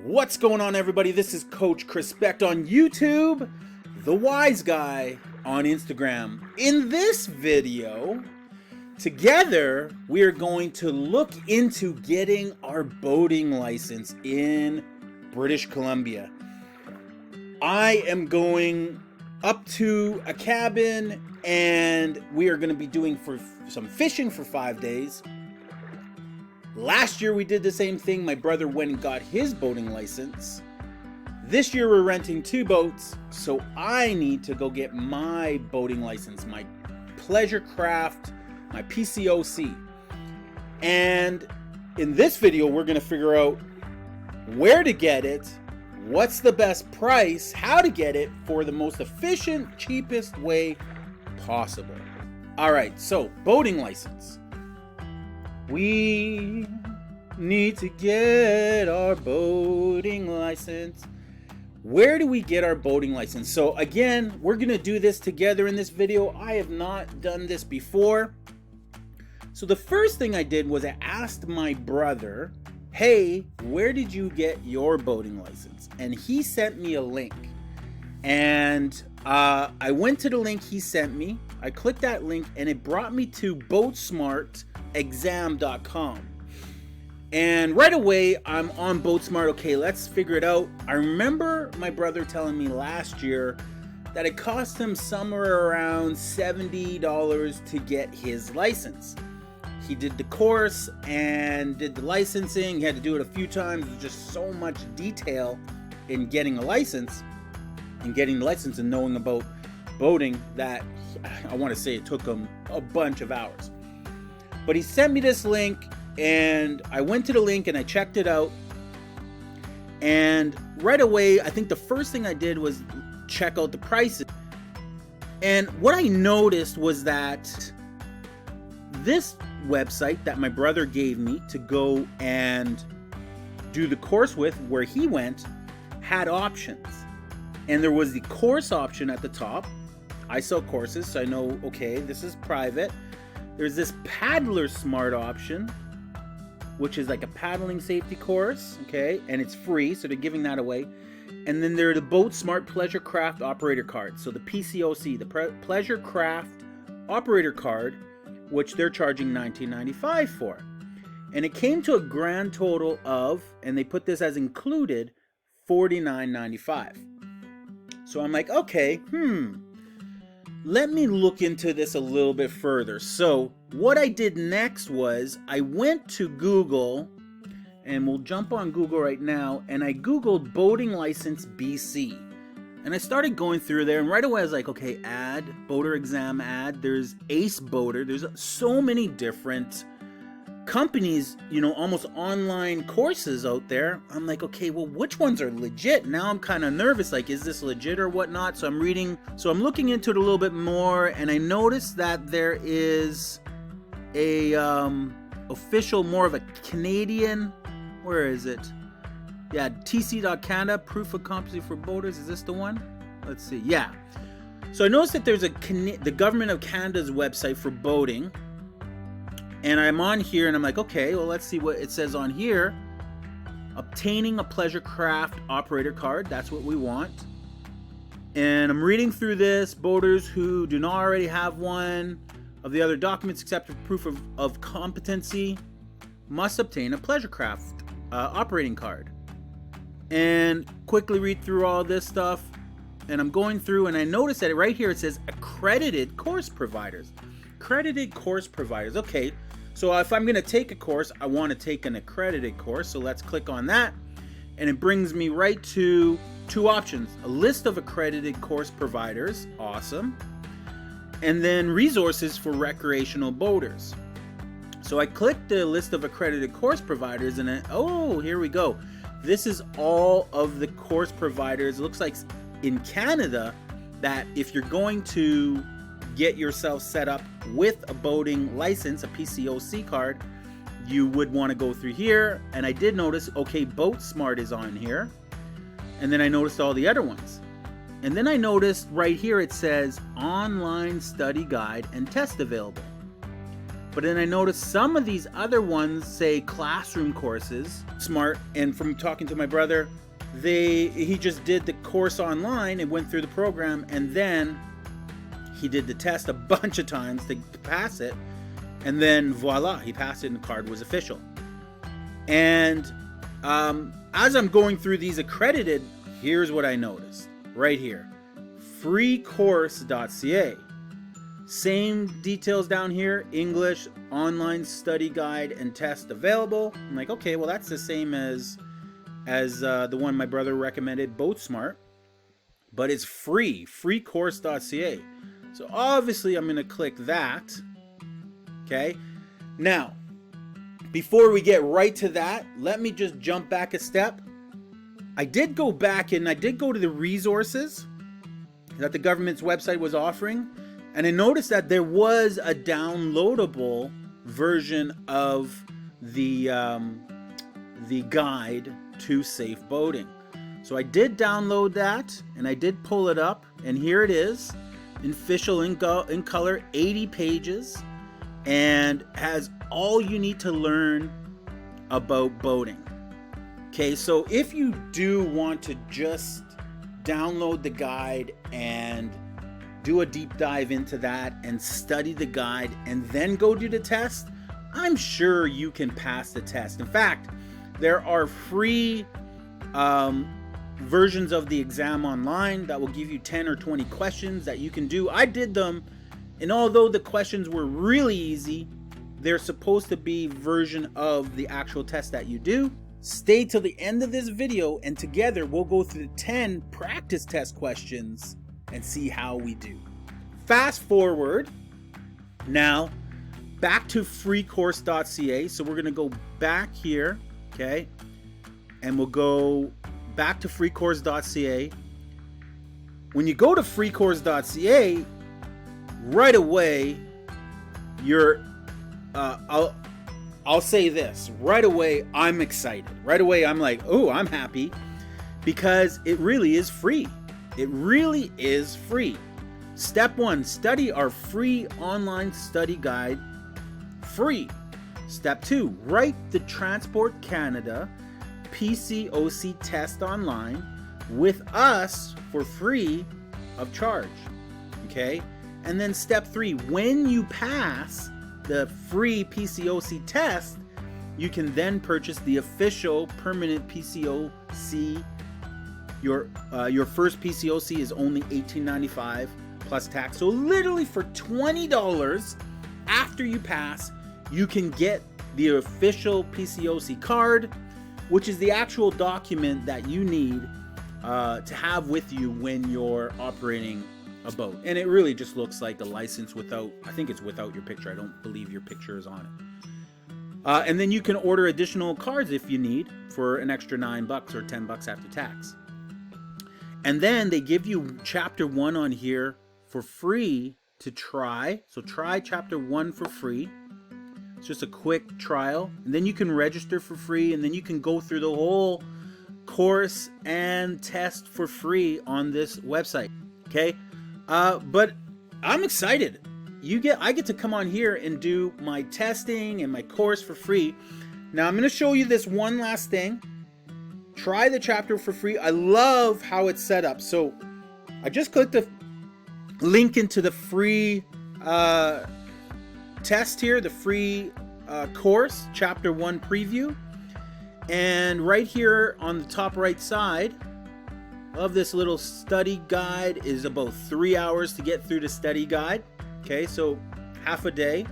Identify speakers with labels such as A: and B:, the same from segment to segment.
A: What's going on, everybody? This is Coach Chris Becht on YouTube, the Wise Guy on Instagram. In this video, together, we are going to look into getting our boating license in British Columbia. I am going up to a cabin and we are going to be doing some fishing for 5 days. Last year we did the same thing. My brother went and got his boating license. This year we're renting 2 boats, so I need to go get my boating license, my pleasure craft, my PCOC. And in this video we're going to figure out where to get it, what's the best price, how to get it for the most efficient, cheapest way possible. Alright, so boating license. We need to get our boating license. Where do we get our boating license? So again, we're going to do this together in this video. I have not done this before. So the first thing I did was I asked my brother, hey, where did you get your boating license? And he sent me a link. And I went to the link he sent me. I clicked that link and it brought me to boatsmartexam.com. And right away, I'm on BoatSmart. Okay, let's figure it out. I remember my brother telling me last year that it cost him somewhere around $70 to get his license. He did the course and did the licensing. He had to do it a few times. There's just so much detail in getting a license and getting the license and knowing about boating that I want to say it took him a bunch of hours. But he sent me this link and I went to the link and I checked it out. And right away, I think the first thing I did was check out the prices. And what I noticed was that this website that my brother gave me to go and do the course with, where he went, had options. And there was the course option at the top. I sell courses, so I know, okay, this is private. There's this paddler smart option, which is like a paddling safety course, okay, and it's free, so they're giving that away. And then there are the Boat Smart Pleasure Craft Operator Card, so the PCOC, the Pleasure Craft Operator Card, which they're charging $19.95 for. And it came to a grand total of, and they put this as included, $49.95. So I'm like, okay, let me look into this a little bit further. So what I did next was I went to Google, and we'll jump on Google right now, and I Googled boating license BC. And I started going through there, and right away I was like, okay, ad, boater exam ad, there's Ace Boater, there's so many different companies, you know, almost online courses out there. I'm like, okay, well, which ones are legit? Now I'm kind of nervous, like, is this legit or whatnot? So I'm looking into it a little bit more, and I noticed that there is a official, more of a Canadian, where is it? Yeah, tc.canada, proof of competency for boaters. Is this the one? Let's see. Yeah. So I noticed that there's the Government of Canada's website for boating. And I'm on here and I'm like, okay, well, let's see what it says on here. Obtaining a pleasure craft operator card. That's what we want. And I'm reading through this. Boaters who do not already have one of the other documents except for proof of competency must obtain a pleasure craft operating card. And quickly read through all this stuff. And I'm going through and I notice that right here it says accredited course providers. Accredited course providers. Okay, so if I'm going to take a course, I want to take an accredited course. So let's click on that. And it brings me right to 2 options. A list of accredited course providers. Awesome. And then resources for recreational boaters. So I clicked the list of accredited course providers and here we go. This is all of the course providers. It looks like in Canada that if you're going to get yourself set up with a boating license, a PCOC card, you would want to go through here. And I did notice, okay, BoatSmart is on here. And then I noticed all the other ones. And then I noticed right here it says online study guide and test available. But then I noticed some of these other ones say classroom courses, smart. And from talking to my brother, he just did the course online and went through the program, and then he did the test a bunch of times to pass it, and then voila, he passed it and the card was official. And as I'm going through these accredited, here's what I noticed right here: freecourse.ca. Same details down here: English, online study guide, and test available. I'm like, okay, well, that's the same as the one my brother recommended, BoatSmart, but it's free, freecourse.ca. So obviously I'm going to click that. Okay. Now, before we get right to that, let me just jump back a step. I did go back and I did go to the resources that the government's website was offering, and I noticed that there was a downloadable version of the guide to safe boating. So I did download that and I did pull it up, and here it is in official in color, 80 pages, and has all you need to learn about boating. Okay, so if you do want to just download the guide and do a deep dive into that and study the guide and then go do the test, I'm sure you can pass the test. In fact, there are free versions of the exam online that will give you 10 or 20 questions that you can do. I did them, and although the questions were really easy, they're supposed to be version of the actual test that you do. Stay till the end of this video, and together we'll go through the 10 practice test questions and see how we do. Fast forward now back to freecourse.ca. So we're going to go back here, okay, and we'll go back to freecourse.ca. When you go to freecourse.ca, right away you're I'll say this right away: I'm excited. Right away I'm like, oh, I'm happy, because it really is free. It really is free. Step 1, study our free online study guide, free. Step 2, write the Transport Canada PCOC test online with us for free of charge. Okay? And then step 3, when you pass the free PCOC test, you can then purchase the official permanent PCOC. Your first PCOC is only $18.95 plus tax. So literally for $20 after you pass, you can get the official PCOC card, which is the actual document that you need to have with you when you're operating a boat. And it really just looks like a license without, I think it's without your picture. I don't believe your picture is on it. And then you can order additional cards if you need for an extra $9 or $10 after tax. And then they give you chapter 1 on here for free to try. So try chapter 1 for free. It's just a quick trial. And then you can register for free, and then you can go through the whole course and test for free on this website. Okay? But I'm excited. I get to come on here and do my testing and my course for free. Now I'm going to show you this one last thing. Try the chapter for free. I love how it's set up. So I just clicked the link into the free test here, the free course, chapter 1 preview. And right here on the top right side of this little study guide is about 3 hours to get through the study guide. Okay, so half a day.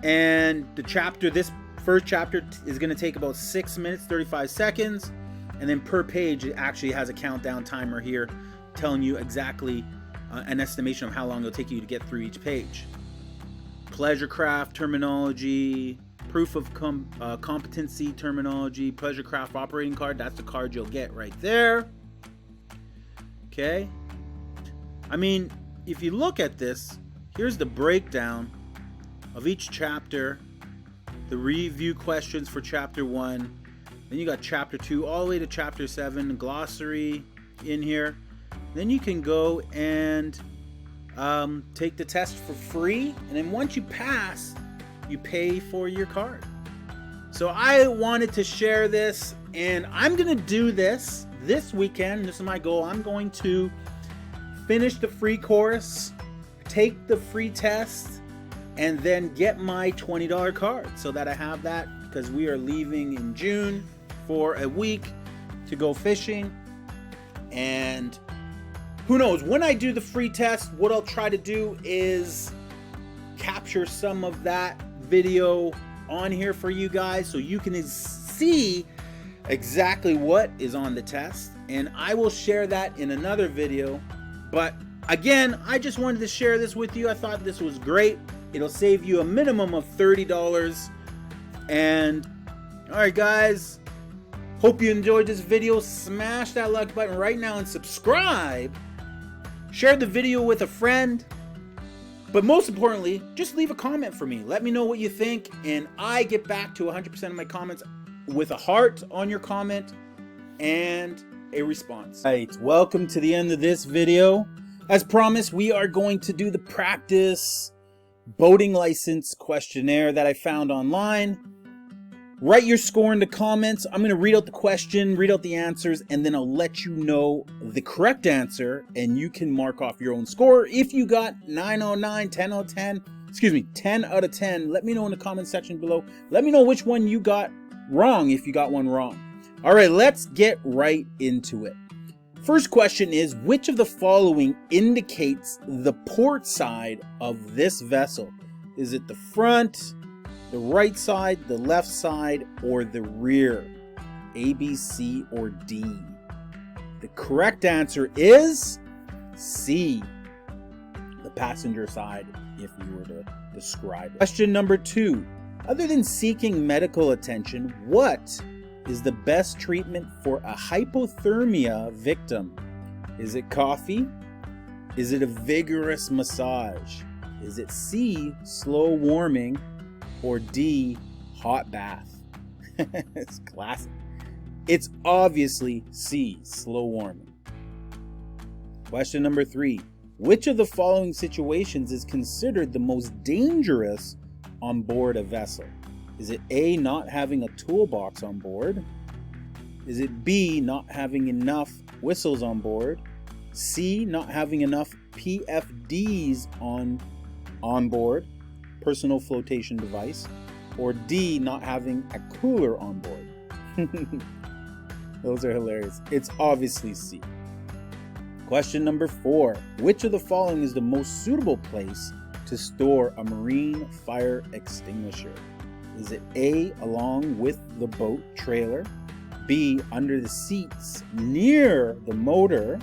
A: And this first chapter is going to take about 6 minutes, 35 seconds. And then per page, it actually has a countdown timer here telling you exactly an estimation of how long it'll take you to get through each page. Pleasure craft terminology, proof of competency terminology, pleasure craft operating card. That's the card you'll get right there. Okay. I mean, if you look at this, here's the breakdown of each chapter, the review questions for chapter 1. Then you got chapter 2 all the way to chapter 7, glossary in here. Then you can go and take the test for free. And then once you pass, you pay for your card. So I wanted to share this, and I'm gonna do this weekend. This is my goal. I'm going to finish the free course, take the free test, and then get my $20 card so that I have that, because we are leaving in June for a week to go fishing. And who knows, when I do the free test, what I'll try to do is capture some of that video on here for you guys so you can see exactly what is on the test, and I will share that in another video. But again, I just wanted to share this with you. I thought this was great. It'll save you a minimum of $30. And all right, guys, hope you enjoyed this video. Smash that like button right now and subscribe. Share the video with a friend. But most importantly, just leave a comment for me. Let me know what you think, and I get back to 100% of my comments with a heart on your comment and a response. All right, welcome to the end of this video. As promised, we are going to do the practice boating license questionnaire that I found online. Write your score in the comments. I'm going to read out the question, read out the answers, and then I'll let you know the correct answer, and you can mark off your own score. If you got 9 out of 9, 10 out of 10, excuse me, 10 out of 10, let me know in the comment section below. Let me know which one you got wrong if you got one wrong. All right, let's get right into it. First question is, which of the following indicates the port side of this vessel? Is it the front, the right side, the left side, or the rear? A, B, C, or D? The correct answer is C, the passenger side, if you were to describe it. Question number 2. Other than seeking medical attention, what is the best treatment for a hypothermia victim? Is it coffee? Is it a vigorous massage? Is it C, slow warming? Or D, hot bath? It's classic. It's obviously C, slow warming. Question number 3. Which of the following situations is considered the most dangerous on board a vessel? Is it A, not having a toolbox on board? Is it B, not having enough whistles on board? C, not having enough PFDs on board, personal flotation device? Or D, not having a cooler on board? Those are hilarious. It's obviously C. Question number 4. Which of the following is the most suitable place to store a marine fire extinguisher? Is it A, along with the boat trailer? B, under the seats near the motor?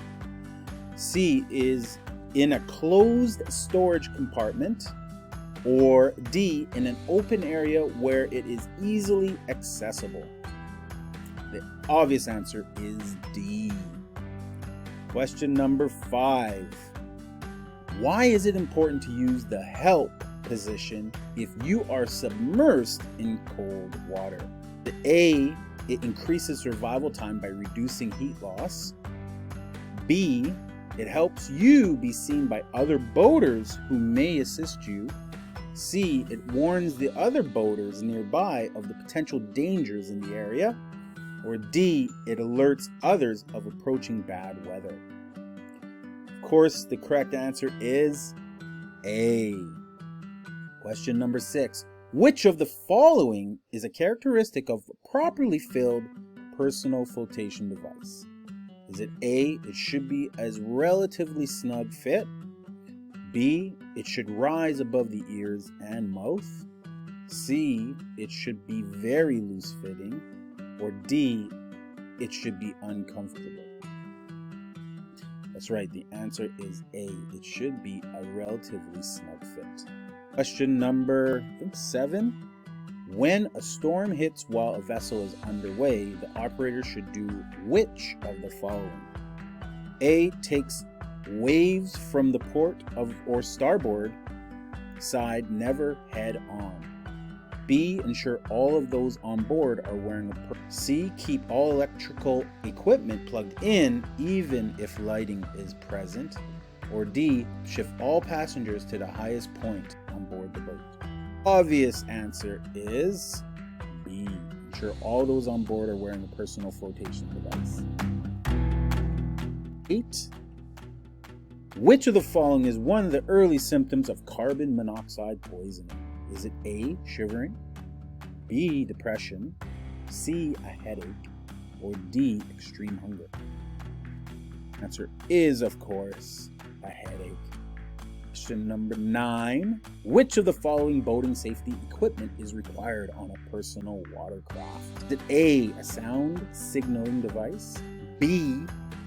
A: C, is in a closed storage compartment? Or D, in an open area where it is easily accessible? The obvious answer is D. Question number 5. Why is it important to use the help position if you are submersed in cold water? The A, it increases survival time by reducing heat loss. B, it helps you be seen by other boaters who may assist you. C, it warns the other boaters nearby of the potential dangers in the area. Or D, it alerts others of approaching bad weather. Of course, the correct answer is A. Question number 6. Which of the following is a characteristic of a properly filled personal flotation device? Is it A, it should be as relatively snug fit? B, it should rise above the ears and mouth? C, it should be very loose fitting? Or D, it should be uncomfortable? That's right, the answer is A. It should be a relatively snug fit. Question number, I think 7. When a storm hits while a vessel is underway, the operator should do which of the following? A, takes waves from the port or starboard side, never head on. B, ensure all of those on board are wearing a C, keep all electrical equipment plugged in even if lighting is present. Or D, shift all passengers to the highest point on board the boat. Obvious answer is B. Ensure all those on board are wearing a personal flotation device. 8. Which of the following is one of the early symptoms of carbon monoxide poisoning? Is it A, shivering, B, depression, C, a headache, or D, extreme hunger? Answer is, of course, a headache. Question number 9. Which of the following boating safety equipment is required on a personal watercraft? Is it A, a sound signaling device, B,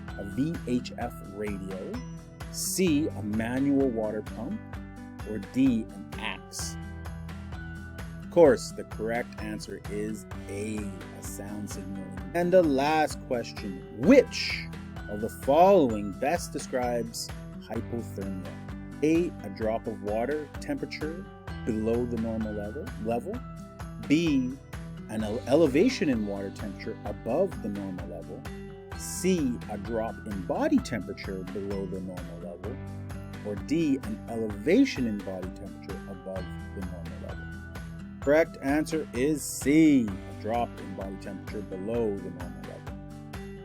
A: a VHF radio, C, a manual water pump, or D, an axe? Of course, the correct answer is A, a sound signaling. And the last question, which of the following best describes hypothermia? A, a drop of water temperature below the normal level, B, an elevation in water temperature above the normal level, C, a drop in body temperature below the normal level, or D, an elevation in body temperature above the normal level. Correct answer is C, a drop in body temperature below the normal level.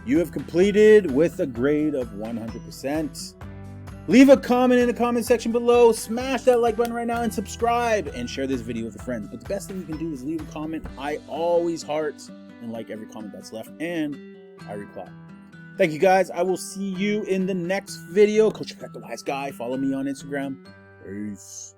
A: You have completed with a grade of 100%. Leave a comment in the comment section below, smash that like button right now, and subscribe, and share this video with a friend. But the best thing you can do is leave a comment. I always heart and like every comment that's left, and I reply. Thank you guys. I will see you in the next video. Go check out The Wise Guy. Follow me on Instagram. Peace.